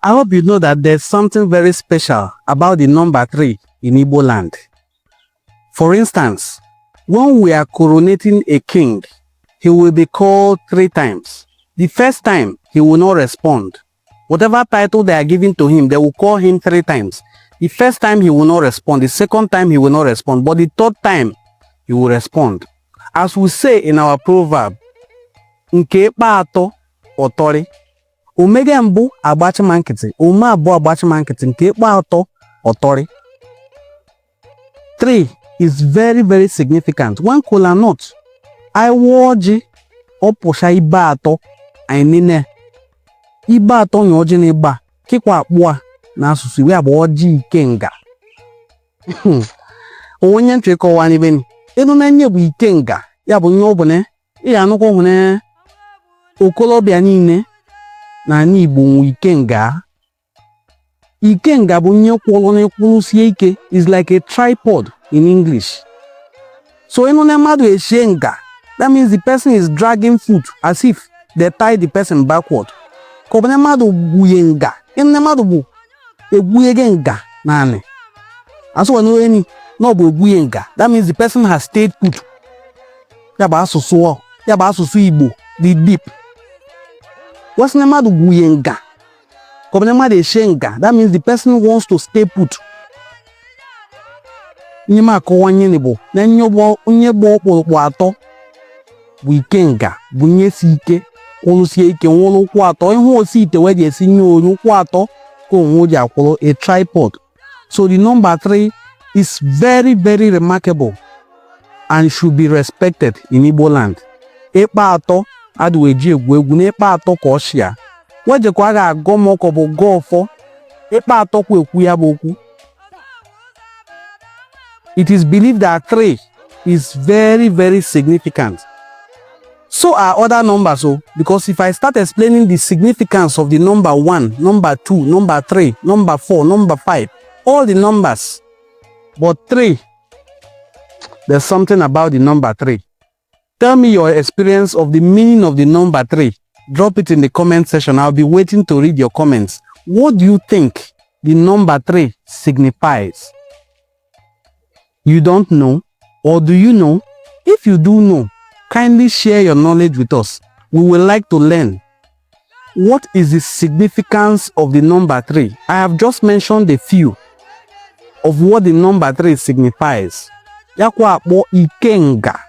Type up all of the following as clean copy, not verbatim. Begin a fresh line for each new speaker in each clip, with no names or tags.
I hope you know that there's something very special about the number 3 in Igbo land. For instance, when we are coronating a king, he will be called 3 times. The first time, he will not respond. Whatever title they are giving to him, they will call him 3 times. The first time, he will not respond. The second time, he will not respond. But the third time, he will respond. As we say in our proverb, nke ikpe atọ ọtọrị. Omega mbụ agbachima nkịtị, ome abụọ agbachima nkịtị, nke ikpe atọ ọtọrị. 3 is very, very significant. When kola nut, I woji opusha ibe atọ ainine. Ibe atọ nyoji na iba, kikwa akpụa na asụsụ iwe abụ ọjị Ikenga. Onye ntwe kọwa n'ibe ni. Enu na nye bụ Ikenga, ya bụ nye ọbụne, ya anụkwa hụne okolobịa niile na Igbo nwe Ikenga. Ikenga bụ nye kwụrụ n'ekwurusie ike, is like a tripod in English. So enu na mmadụ eshie nga, that means the person is dragging foot as if they tie the person backward. Ka ọbụna mmadụ gwuye nga, enu na mmadụ bụ egwuye nga naanị. Asụ wenu eni na ọ bụ egwuye nga, that means the person has stayed put. Ya bụ asụsụ Igbo, the deep. What's the matter with Yenga? That means the person wants to stay put. Nyema kọwanye nebo na nyebo okpokpo atọ bụ Ikenga bụ nye si ike kwụrụsie ike nwụrụ ụkwụ atọ ihu osi ite wee ji esi nye onye ụkwụ atọ ka onwe ji akwụrụ a tripod. So the number 3 is very, very remarkable and should be respected in Igbo land. Ikpe atọ adụ eji egwu egwu na ikpe atọ ka ọchịa wejekwa ga-agọ m ọkọ bụ gọ ọfọ ikpe atọ kwa ekwu ya bụ okwu. It is believed that 3 is very, very significant. So are other numbers, because if I start explaining the significance of the number 1, number 2, number 3, number 4, number 5, all the numbers, but 3, there's something about the number 3. Tell me your experience of the meaning of the number 3. Drop it in the comment section. I'll be waiting to read your comments. What do you think the number 3 signifies? You don't know? Or do you know? If you do know, kindly share your knowledge with us. We would like to learn. What is the significance of the number 3? I have just mentioned a few of what the number 3 signifies. Yakwa akpọ Ikenga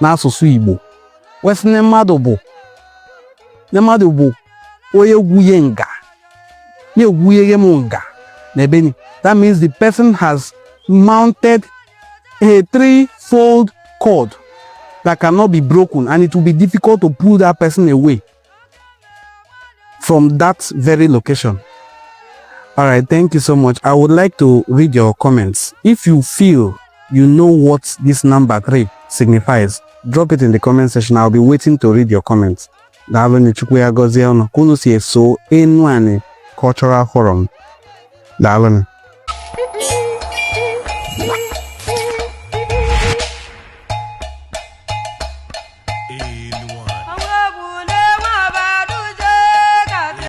n'asụsụ Igbo. Wes ne mmadụ bụ onye gwuye nga. Na-egwuye m nga n'ebe ni. That means the person has mounted a 3-fold cord that cannot be broken, and it will be difficult to pull that person away from that very location. All right, thank you so much. I would like to read your comments. If you feel you know what this number 3 signifies, drop it in the comment section. I'll be waiting to read your comments. Daalụ Chukwu ya gọzie unu. Kunu si eso enu ani cultural forum. Daalụ.